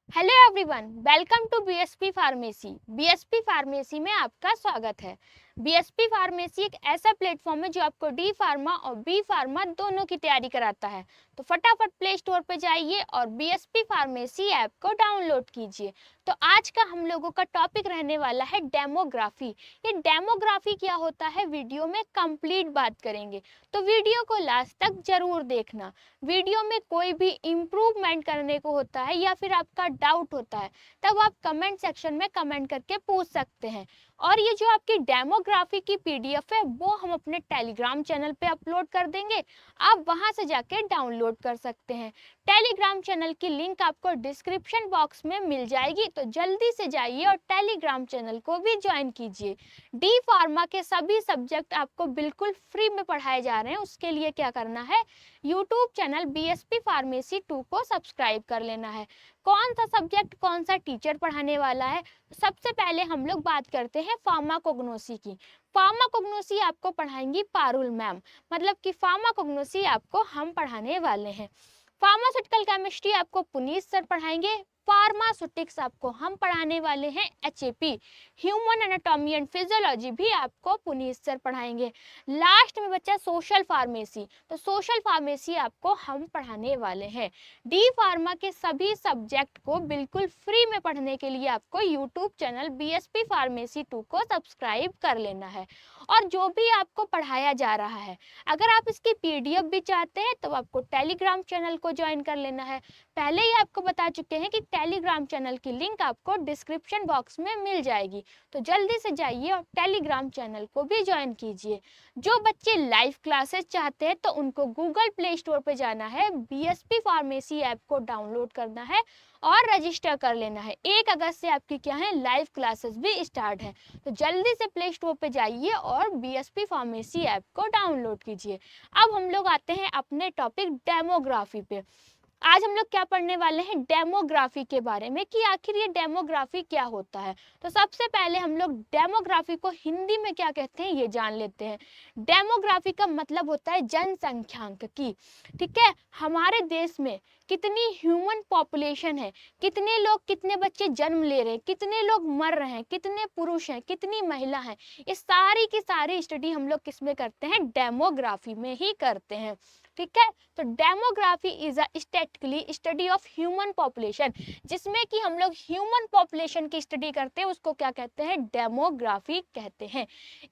Hello everyone, welcome to BSP pharmacy. BSP pharmacy में आपका स्वागत है। बीएसपी फार्मेसी एक ऐसा प्लेटफॉर्म है जो आपको डी फार्मा और बी फार्मा दोनों की तैयारी कराता है। तो फटाफट प्ले स्टोर पे जाइए और बीएसपी फार्मेसी ऐप को डाउनलोड कीजिए। तो आज का हम लोगों का टॉपिक रहने वाला है डेमोग्राफी। ये डेमोग्राफी क्या होता है, वीडियो में कंप्लीट बात करेंगे, तो वीडियो को लास्ट तक जरूर देखना। वीडियो में कोई भी इम्प्रूवमेंट करने को होता है या फिर आपका डाउट होता है, तब आप कमेंट सेक्शन में कमेंट करके पूछ सकते हैं। और ये जो आपकी डेमोग्राफी की पीडीएफ है वो हम अपने टेलीग्राम चैनल पे अपलोड कर देंगे, आप वहां से जाके डाउनलोड कर सकते हैं। टेलीग्राम चैनल की लिंक आपको डिस्क्रिप्शन बॉक्स में मिल जाएगी, तो जल्दी से जाइए और टेलीग्राम चैनल को भी ज्वाइन कीजिए। डी फार्मा के सभी सब्जेक्ट आपको बिल्कुल फ्री में पढ़ाए जा रहे हैं। उसके लिए क्या करना है, यूट्यूब चैनल बीएसपी फार्मेसी 2 को सब्सक्राइब कर लेना है। कौन सा सब्जेक्ट कौन सा टीचर पढ़ाने वाला है, सबसे पहले हम लोग बात करते हैं फार्माकोग्नोसी की। फार्माकोग्नोसी आपको पढ़ाएंगी पारुल मैम, मतलब कि फार्माकोग्नोसी आपको हम पढ़ाने वाले हैं। फार्मास्यूटिकल केमिस्ट्री आपको पुनीत सर पढ़ाएंगे। फार्मास्यूटिक्स आपको हम पढ़ाने वाले हैं HAP, human anatomy and physiology भी आपको पुनीत सर पढ़ाएंगे। लास्ट में बचा सोशल फार्मेसी, तो सोशल फार्मेसी आपको हम पढ़ाने वाले हैं। डी फार्मा के सभी सब्जेक्ट को बिल्कुल फ्री में पढ़ने के लिए आपको यूट्यूब चैनल बीएसपी फार्मेसी 2 को सब्सक्राइब कर लेना है। और जो भी आपको पढ़ाया जा रहा है, अगर आप इसकी पीडीएफ भी चाहते हैं तो आपको टेलीग्राम चैनल को ज्वाइन कर लेना है। पहले ही आपको बता चुके हैं कि टेलीग्राम चैनल की लिंक आपको डिस्क्रिप्शन बॉक्स में मिल जाएगी, तो जल्दी से जाइए और टेलीग्राम चैनल को भी ज्वाइन कीजिए। जो बच्चे लाइव क्लासेस चाहते हैं तो उनको गूगल प्ले स्टोर पे जाना है, बीएसपी फार्मेसी ऐप को डाउनलोड करना है और रजिस्टर कर लेना है। 1 अगस्त से आपकी क्या है, लाइव क्लासेस भी स्टार्ट है। तो जल्दी से प्ले स्टोर पे जाइए और बीएसपी फार्मेसी ऐप को डाउनलोड कीजिए। अब हम लोग आते हैं अपने टॉपिक डेमोग्राफी पे। आज हम लोग क्या पढ़ने वाले हैं, डेमोग्राफी के बारे में, कि आखिर ये डेमोग्राफी क्या होता है। तो सबसे पहले हम लोग डेमोग्राफी को हिंदी में क्या कहते हैं ये जान लेते हैं। डेमोग्राफी का मतलब होता है जनसंख्यांक की। ठीक है, हमारे देश में कितनी ह्यूमन पॉपुलेशन है, कितने लोग, कितने बच्चे जन्म ले रहे हैं, कितने लोग मर रहे हैं, कितने पुरुष हैं, कितनी महिला हैं, ये सारी की सारी स्टडी हम लोग किस में करते हैं, डेमोग्राफी में ही करते हैं। ठीक है, तो demography is a statically study of human population, जिसमें कि हम लोग ह्यूमन पॉपुलेशन की स्टडी करते हैं, उसको क्या कहते हैं, डेमोग्राफी कहते हैं।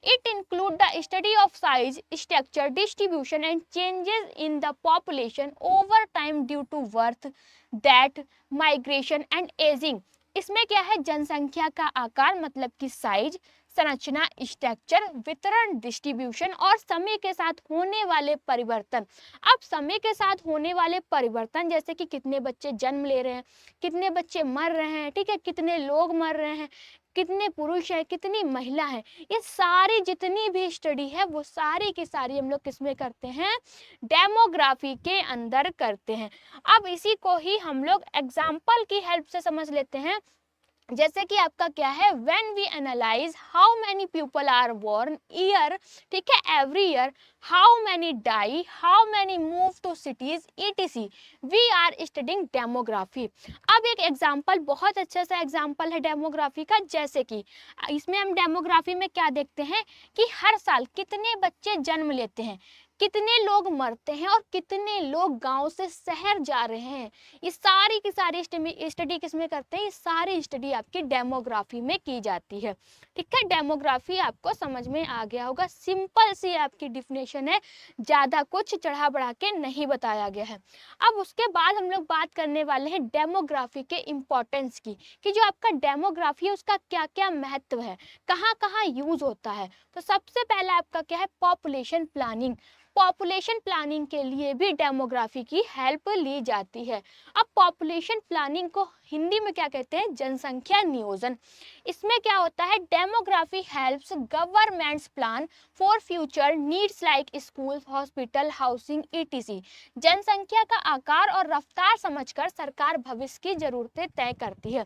It include the study of size, structure, distribution and changes in the population over time due to birth, death, migration and ageing. इसमें क्या है, जनसंख्या का आकार मतलब कि साइज, संरचना, स्ट्रक्चर, वितरण, डिस्ट्रीब्यूशन और समय के साथ होने वाले परिवर्तन। अब समय के साथ होने वाले परिवर्तन जैसे कि कितने बच्चे जन्म ले रहे हैं, कितने बच्चे मर रहे हैं, ठीक है, कितने लोग मर रहे हैं, कितने पुरुष हैं, कितनी महिला है, ये सारी जितनी भी स्टडी है वो सारी की सारी हम लोग किसमें करते हैं, डेमोग्राफी के अंदर करते हैं। अब इसी को ही हम लोग एग्जाम्पल की हेल्प से समझ लेते हैं। जैसे कि आपका क्या है, when we analyse how many people are born year, ठीक है, every year, how many die, how many move to cities etc, we are studying demography. अब एक एग्जांपल, बहुत अच्छा सा एग्जांपल है डेमोग्राफी का, जैसे कि इसमें हम डेमोग्राफी में क्या देखते हैं कि हर साल कितने बच्चे जन्म लेते हैं, कितने लोग मरते हैं और कितने लोग गांव से शहर जा रहे हैं, ये सारी की सारी स्टडी किसमें करते हैं, ये सारी स्टडी आपकी डेमोग्राफी में की जाती है। ठीक है, डेमोग्राफी आपको समझ में आ गया होगा, सिंपल सी आपकी डिफिनेशन है, ज़्यादा कुछ चढ़ा बढ़ा के नहीं बताया गया है। अब उसके बाद हम लोग बात करने वाले हैं डेमोग्राफी के इम्पोर्टेंस की, कि जो आपका डेमोग्राफी है उसका क्या क्या महत्व है, कहाँ कहाँ यूज होता है। तो सबसे पहला आपका क्या है, पॉपुलेशन प्लानिंग। पॉपुलेशन प्लानिंग के लिए भी डेमोग्राफी की हेल्प ली जाती है। अब पॉपुलेशन प्लानिंग को हिंदी में क्या कहते हैं, जनसंख्या नियोजन। इसमें क्या होता है, demography helps governments plan for future needs like school, hospital, housing etc. जनसंख्या का आकार और रफ्तार समझकर सरकार भविष्य की जरूरतें तय करती है।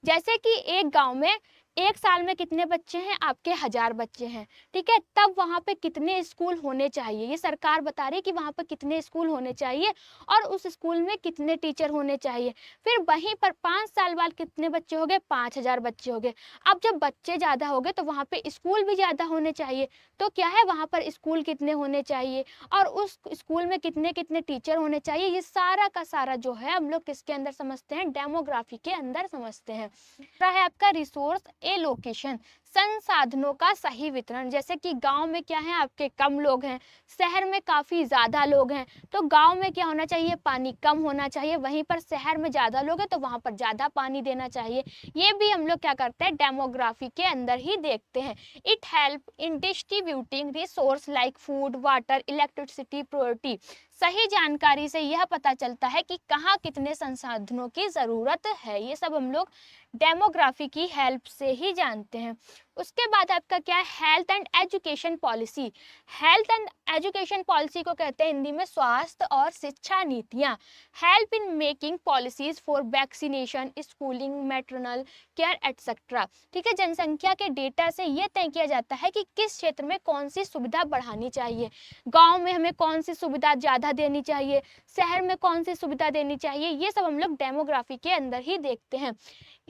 जैसे कि एक गांव में एक साल में कितने बच्चे हैं आपके, 1000 बच्चे हैं, ठीक है, तब वहाँ पे कितने स्कूल होने चाहिए, ये सरकार बता रही है कि वहाँ पर कितने स्कूल होने चाहिए और उस स्कूल में कितने टीचर होने चाहिए। फिर वहीं पर 5 साल बाद कितने बच्चे हो गए, 5000 बच्चे हो गए। अब जब बच्चे ज़्यादा हो गए तो वहाँ पे स्कूल भी ज़्यादा होने चाहिए, तो क्या है वहाँ पर स्कूल कितने होने चाहिए और उस स्कूल में कितने कितने टीचर होने चाहिए, ये सारा का सारा जो है हम लोग किसके अंदर समझते हैं, डेमोग्राफी के अंदर समझते हैं। दूसरा है आपका रिसोर्स एलोकेशन, संसाधनों का सही वितरण। जैसे कि गांव में क्या है आपके कम लोग हैं, शहर में काफ़ी ज़्यादा लोग हैं, तो गांव में क्या होना चाहिए, पानी कम होना चाहिए, वहीं पर शहर में ज़्यादा लोग हैं तो वहाँ पर ज़्यादा पानी देना चाहिए। ये भी हम लोग क्या करते हैं, डेमोग्राफी के अंदर ही देखते हैं। It help in distributing resource like food, water, electricity, priority. सही जानकारी से यह पता चलता है कि कहाँ कितने संसाधनों की ज़रूरत है, ये सब हम लोग डेमोग्राफी की हेल्प से ही जानते हैं। उसके बाद आपका क्या है, health and education policy. Health and education policy को कहते हैं हिंदी में स्वास्थ्य और शिक्षा नीतियाँ। Help in making policies for vaccination, schooling, maternal care etcetera. ठीक है, जनसंख्या के डेटा से यह तय किया जाता है कि किस क्षेत्र में कौन सी सुविधा बढ़ानी चाहिए, गांव में हमें कौन सी सुविधा ज़्यादा देनी चाहिए, शहर में कौन सी सुविधा देनी चाहिए, ये सब हम लोग डेमोग्राफी के अंदर ही देखते हैं।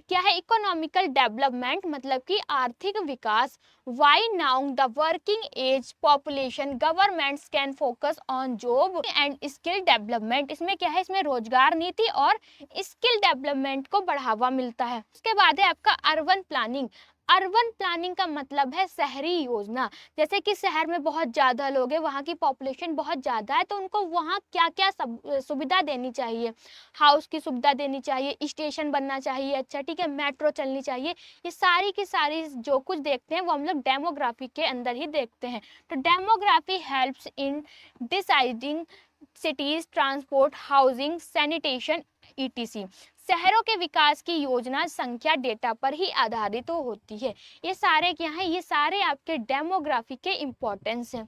क्या है, इकोनॉमिकल डेवलपमेंट मतलब कि आर्थिक विकास। Why now the working age population governments can focus on job and skill development. इसमें क्या है, इसमें रोजगार नीति और स्किल डेवलपमेंट को बढ़ावा मिलता है। उसके बाद है आपका अर्बन प्लानिंग। अर्बन प्लानिंग का मतलब है शहरी योजना। जैसे कि शहर में बहुत ज़्यादा लोग हैं, वहाँ की पॉपुलेशन बहुत ज़्यादा है, तो उनको वहाँ क्या क्या सुविधा देनी चाहिए, हाउस की सुविधा देनी चाहिए, स्टेशन बनना चाहिए, अच्छा ठीक है, मेट्रो चलनी चाहिए, ये सारी की सारी जो कुछ देखते हैं वो हम लोग डेमोग्राफी के अंदर ही देखते हैं। तो demography helps in deciding cities, transport, housing, sanitation, etc. शहरों के विकास की योजना संख्या डेटा पर ही आधारित होती है। ये सारे क्या हैं, ये सारे आपके डेमोग्राफी के इम्पोर्टेंस हैं।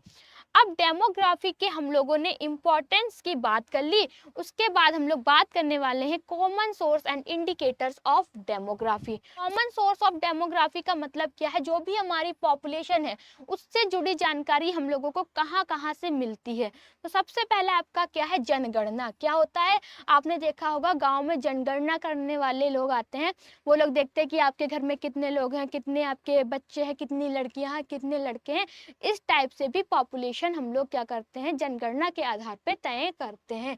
अब डेमोग्राफी के हम लोगों ने इम्पोर्टेंस की बात कर ली, उसके बाद हम लोग बात करने वाले हैं common source and indicators of demography. Common source of demography का मतलब क्या है, जो भी हमारी पॉपुलेशन है उससे जुड़ी जानकारी हम लोगों को कहाँ कहाँ से मिलती है। तो सबसे पहले आपका क्या है, जनगणना। क्या होता है, आपने देखा होगा गाँव में जनगणना करने वाले लोग आते हैं, वो लोग देखते हैं कि आपके घर में कितने लोग हैं, कितने आपके बच्चे हैं, कितनी लड़कियां हैं, कितने लड़के हैं। इस टाइप से भी पॉपुलेशन हम लोग क्या करते हैं, जनगणना के आधार पे तय करते हैं।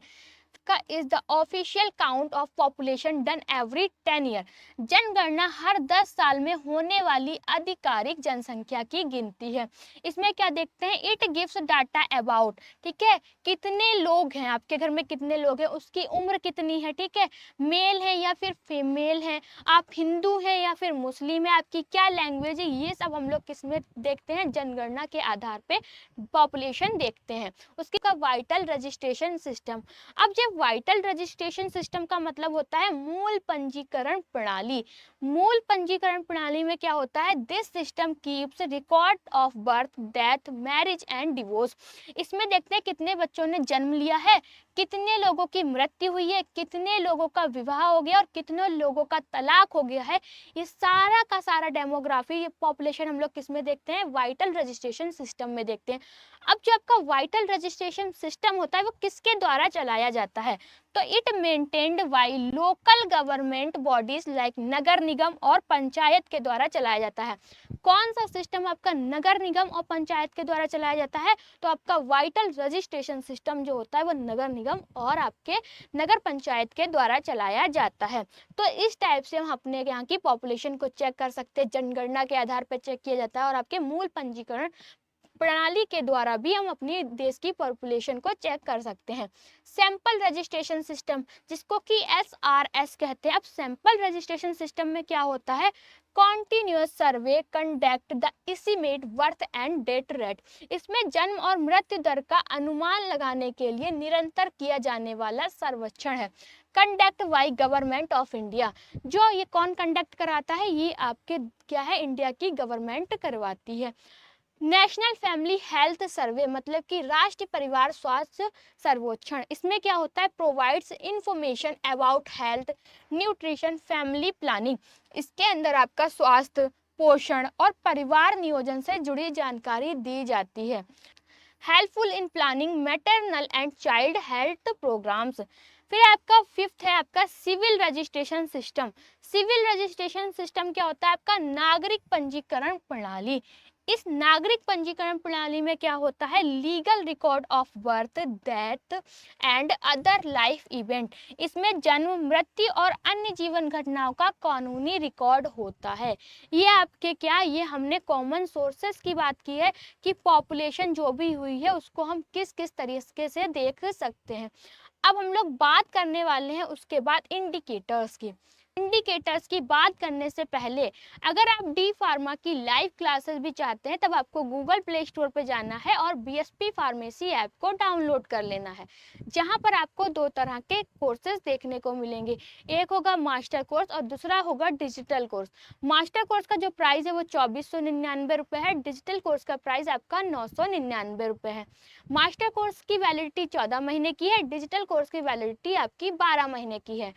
का is the official count of population done every 10 year. जनगणना हर 10 साल में होने वाली आधिकारिक जनसंख्या की गिनती है। इसमें क्या देखते हैं, इट गिव्स डाटा अबाउट, ठीक है, कितने लोग हैं आपके घर में, कितने लोग हैं, उसकी उम्र कितनी है, ठीक है, मेल है या फिर फीमेल है, आप हिंदू हैं या फिर मुस्लिम है, आपकी क्या लैंग्वेज है, ये सब हम लोग किसमें देखते हैं, जनगणना के आधार पे पॉपुलेशन देखते हैं। उसके का वाइटल रजिस्ट्रेशन सिस्टम। अब जब वाइटल रजिस्ट्रेशन सिस्टम का मतलब होता है मूल पंजीकरण प्रणाली। मूल पंजीकरण प्रणाली में क्या होता है, this system keeps record of birth, death, marriage and divorce. इसमें देखते हैं कितने बच्चों ने जन्म लिया है, कितने लोगों की मृत्यु हुई है, कितने लोगों का विवाह हो गया और कितने लोगों का तलाक हो गया है। ये सारा का सारा डेमोग्राफी, ये पॉपुलेशन हम लोग किस में देखते हैं, वाइटल रजिस्ट्रेशन सिस्टम में देखते हैं। अब जो आपका वाइटल रजिस्ट्रेशन सिस्टम होता है वो किसके द्वारा चलाया जाता है, तो it maintained by local government bodies like नगर निगम और पंचायत के द्वारा चलाया जाता है। कौन सा सिस्टम आपका नगर निगम और पंचायत के द्वारा चलाया जाता है, तो आपका वाइटल रजिस्ट्रेशन सिस्टम जो होता है वो नगर निगम और आपके नगर पंचायत के द्वारा चलाया जाता है। तो इस टाइप से हम अपने यहाँ की पॉपुलेशन को चेक कर सकते हैं, जनगणना के आधार पर चेक किया जाता है और आपके मूल पंजीकरण प्रणाली के द्वारा भी हम अपनी देश की पॉपुलेशन को चेक कर सकते हैं। सैंपल रजिस्ट्रेशन सिस्टम, जिसको कि SRS कहते हैं। अब सैंपल रजिस्ट्रेशन सिस्टम में क्या होता है, continuous survey conduct the estimate birth and death rate. इसमें जन्म और मृत्यु दर का अनुमान लगाने के लिए निरंतर किया जाने वाला सर्वेक्षण है। Conduct by government of India. जो ये कौन कंडक्ट कराता है, ये आपके क्या है, इंडिया की गवर्नमेंट करवाती है। नेशनल फैमिली हेल्थ सर्वे मतलब कि राष्ट्रीय परिवार स्वास्थ्य सर्वेक्षण। इसमें क्या होता है, provides information about health, nutrition, family planning. इसके अंदर आपका स्वास्थ्य, पोषण और परिवार नियोजन से जुड़ी जानकारी दी जाती है। Helpful in planning maternal and child health programmes. फिर आपका फिफ्थ है आपका civil registration system. Civil registration system क्या होता है? आपका नागरिक पंजीकरण प्रणाली। इस नागरिक पंजीकरण प्रणाली में क्या होता है? Legal record of birth, death and other life event. इसमें जन्म, मृत्यु और अन्य जीवन घटनाओं का कानूनी रिकॉर्ड होता है। ये आपके क्या, ये हमने कॉमन सोर्सेस की बात की है कि पॉपुलेशन जो भी हुई है उसको हम किस किस तरीके से देख सकते हैं। अब हम लोग बात करने वाले हैं उसके बाद इंडिकेटर्स की। इंडिकेटर्स की बात करने से पहले अगर आप डी फार्मा की लाइव क्लासेस भी चाहते हैं तब आपको गूगल प्ले स्टोर पर जाना है और बीएसपी फार्मेसी ऐप को डाउनलोड कर लेना है, जहां पर आपको दो तरह के कोर्सेज देखने को मिलेंगे। एक होगा मास्टर कोर्स और दूसरा होगा डिजिटल कोर्स। मास्टर कोर्स का जो प्राइस है वो 2499 रुपये है, डिजिटल कोर्स का प्राइस आपका 999 रुपये है। मास्टर कोर्स की वैलिडिटी 14 महीने की है, डिजिटल कोर्स की वैलिडिटी आपकी 12 महीने की है।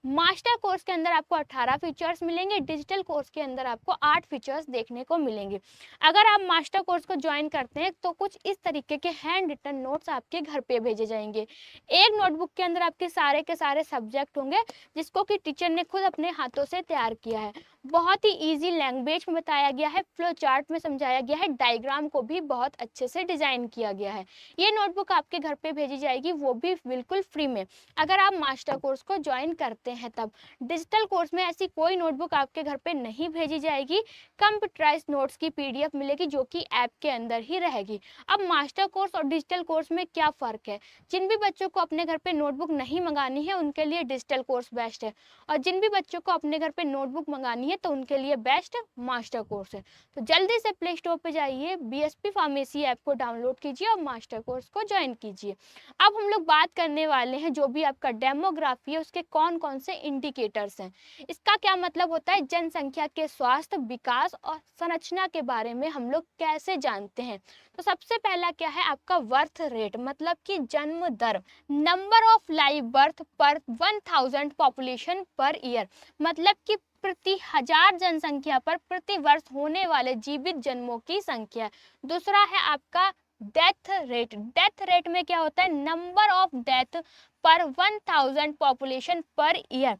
मास्टर कोर्स के अंदर आपको 18 फीचर्स मिलेंगे, डिजिटल कोर्स के अंदर आपको 8 फीचर्स देखने को मिलेंगे। अगर आप मास्टर कोर्स को ज्वाइन करते हैं तो कुछ इस तरीके के हैंड रिटन नोट्स आपके घर पे भेजे जाएंगे। एक नोटबुक के अंदर आपके सारे के सारे सब्जेक्ट होंगे जिसको कि टीचर ने खुद अपने हाथों से तैयार किया है। बहुत ही इजी लैंग्वेज में बताया गया है, फ्लो चार्ट में समझाया गया है, डायग्राम को भी बहुत अच्छे से डिजाइन किया गया है। ये नोटबुक आपके घर पे भेजी जाएगी, वो भी बिल्कुल फ्री में, अगर आप मास्टर कोर्स को ज्वाइन करते हैं तब। डिजिटल कोर्स में ऐसी कोई नोटबुक आपके घर पे नहीं भेजी जाएगी, कंप्यूटराइज नोट्स की पीडीएफ मिलेगी जो कि ऐप के अंदर ही रहेगी। अब मास्टर कोर्स और डिजिटल कोर्स में क्या फ़र्क है? जिन भी बच्चों को अपने घर पे नोटबुक नहीं मंगानी है उनके लिए डिजिटल कोर्स बेस्ट है, और जिन भी बच्चों को अपने घर पे नोटबुक मंगानी है तो उनके लिए बेस्ट मास्टर कोर्स है। तो जल्दी से प्ले स्टोर पे जाइए, बीएसपी फार्मेसी ऐप को डाउनलोड कीजिए और मास्टर कोर्स को ज्वाइन कीजिए। अब हम लोग बात करने वाले हैं जो भी आपका डेमोग्राफी है उसके कौन कौन से इंडिकेटर्स हैं। इसका क्या मतलब होता है? जनसंख्या के स्वास्थ्य, विकास और संरचना के बारे में हम लोग कैसे जानते हैं? तो सबसे पहला क्या है आपका बर्थ रेट, मतलब कि जन्म दर। नंबर ऑफ लाइव बर्थ पर 1000 पॉपुलेशन पर ईयर, मतलब कि प्रति 1000 जनसंख्या पर प्रति वर्ष होने वाले जीवित जन्मों की संख्या। दूसरा है आपका डेथ रेट। डेथ रेट में क्या होता है? नंबर ऑफ डेथ पर 1000 पॉपुलेशन पर ईयर,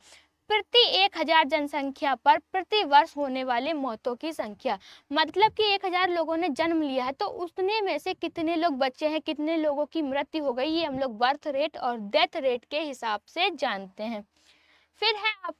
प्रति 1000 जनसंख्या पर प्रति वर्ष होने वाले मौतों की संख्या। मतलब कि 1000 लोगों ने जन्म लिया है तो उतने में से कितने लोग बचे हैं, कितने लोगों की मृत्यु हो गई, ये हम लोग बर्थ रेट और डेथ रेट के हिसाब से जानते हैं। फिर है आपका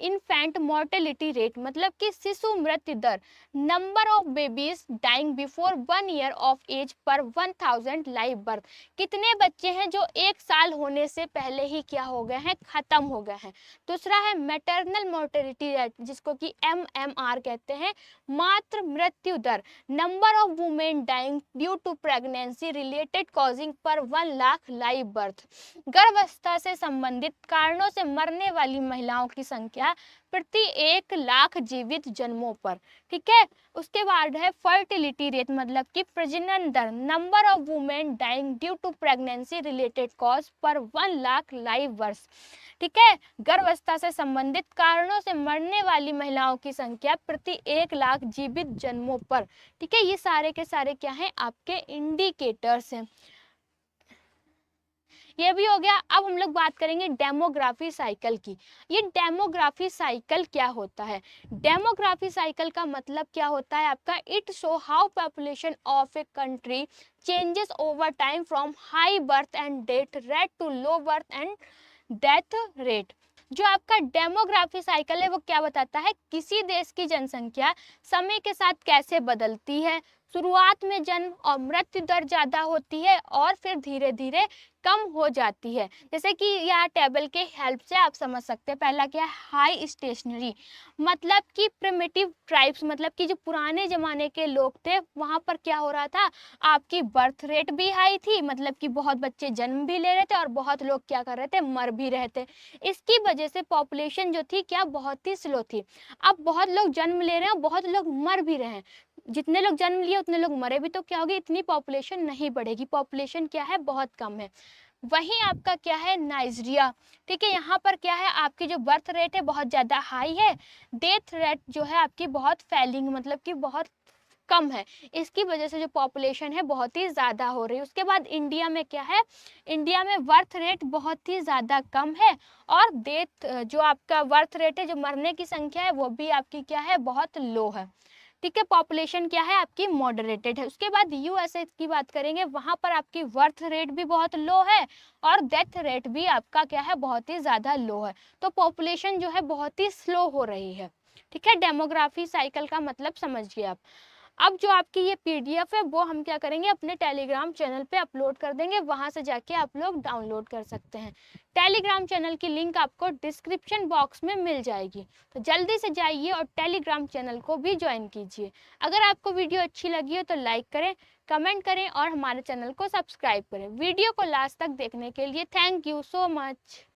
इन्फेंट मोर्टेलिटी रेट, मतलब कि शिशु मृत्यु दर। Number of babies dying before 1 year of age per 1000 live birth, कितने बच्चे हैं जो 1 साल होने से पहले ही क्या हो गए हैं, खत्म हो गए हैं। दूसरा है मैटरनल मोर्टेलिटी रेट, जिसको कि MMR कहते हैं, मातृ मृत्यु दर। Number of women dying due to pregnancy related causing per 1 lakh live birth, गर्भावस्था से संबंधित कारणों से मरने वाली महिलाओं की संख्या प्रति 1 लाख जीवित जन्मों पर। ठीक है, उसके बाद है फर्टिलिटी रेट, मतलब कि प्रजनन दर। Number of women dying due to pregnancy related cause per 1 lakh live birth. ठीक है, गर्भावस्था से संबंधित कारणों से मरने वाली महिलाओं की संख्या प्रति 1 लाख जीवित जन्मों पर। ठीक है, ये सारे के सारे क्या हैं, आपके इंडिकेटर्स हैं। ये भी हो गया। अब हम लोग बात करेंगे डेमोग्राफी साइकिल की। ये डेमोग्राफी साइकिल क्या होता है? डेमोग्राफी साइकिल का मतलब क्या होता है आपका? It show how population of a country changes over time from high birth and death rate to low birth and death rate. जो आपका डेमोग्राफी साइकिल है वो क्या बताता है? किसी देश की जनसंख्या समय के साथ कैसे बदलती है। शुरुआत में जन्म और मृत्यु दर ज़्यादा होती है और फिर धीरे धीरे कम हो जाती है। जैसे कि यहाँ टेबल के हेल्प से आप समझ सकते हैं। पहला क्या है? हाई स्टेशनरी, मतलब कि प्रिमिटिव ट्राइब्स, मतलब कि जो पुराने ज़माने के लोग थे वहाँ पर क्या हो रहा था, आपकी बर्थ रेट भी हाई थी, मतलब कि बहुत बच्चे जन्म भी ले रहे थे और बहुत लोग क्या कर रहे थे, मर भी रहे थे। इसकी वजह से पॉपुलेशन जो थी क्या, बहुत ही स्लो थी। अब बहुत लोग जन्म ले रहे हैं, बहुत लोग मर भी रहे हैं। जितने लोग जन्म लिए उतने लोग मरे भी तो क्या होगी, इतनी पॉपुलेशन नहीं बढ़ेगी। पॉपुलेशन क्या है, बहुत कम है। वहीं आपका क्या है नाइजीरिया, ठीक है, यहाँ पर क्या है आपकी जो बर्थ रेट है बहुत ज़्यादा हाई है, डेथ रेट जो है आपकी बहुत फैलिंग मतलब कि बहुत कम है, इसकी वजह से जो पॉपुलेशन है बहुत ही ज़्यादा हो रही है। उसके बाद इंडिया में क्या है, इंडिया में बर्थ रेट बहुत ही ज़्यादा कम है और डेथ जो आपका बर्थ रेट है, जो मरने की संख्या है वो भी आपकी क्या है बहुत लो है, ठीक है। पॉपुलेशन क्या है आपकी मॉडरेटेड है। उसके बाद यूएसए की बात करेंगे, वहाँ पर आपकी बर्थ रेट भी बहुत लो है और डेथ रेट भी आपका क्या है बहुत ही ज़्यादा लो है, तो पॉपुलेशन जो है बहुत ही स्लो हो रही है, ठीक है। डेमोग्राफी साइकिल का मतलब समझिए आप। अब जो आपकी ये पीडीएफ है वो हम क्या करेंगे अपने टेलीग्राम चैनल पे अपलोड कर देंगे, वहां से जाके आप लोग डाउनलोड कर सकते हैं। टेलीग्राम चैनल की लिंक आपको डिस्क्रिप्शन बॉक्स में मिल जाएगी, तो जल्दी से जाइए और टेलीग्राम चैनल को भी ज्वाइन कीजिए। अगर आपको वीडियो अच्छी लगी हो तो लाइक करें, कमेंट करें और हमारे चैनल को सब्सक्राइब करें। वीडियो को लास्ट तक देखने के लिए थैंक यू सो मच।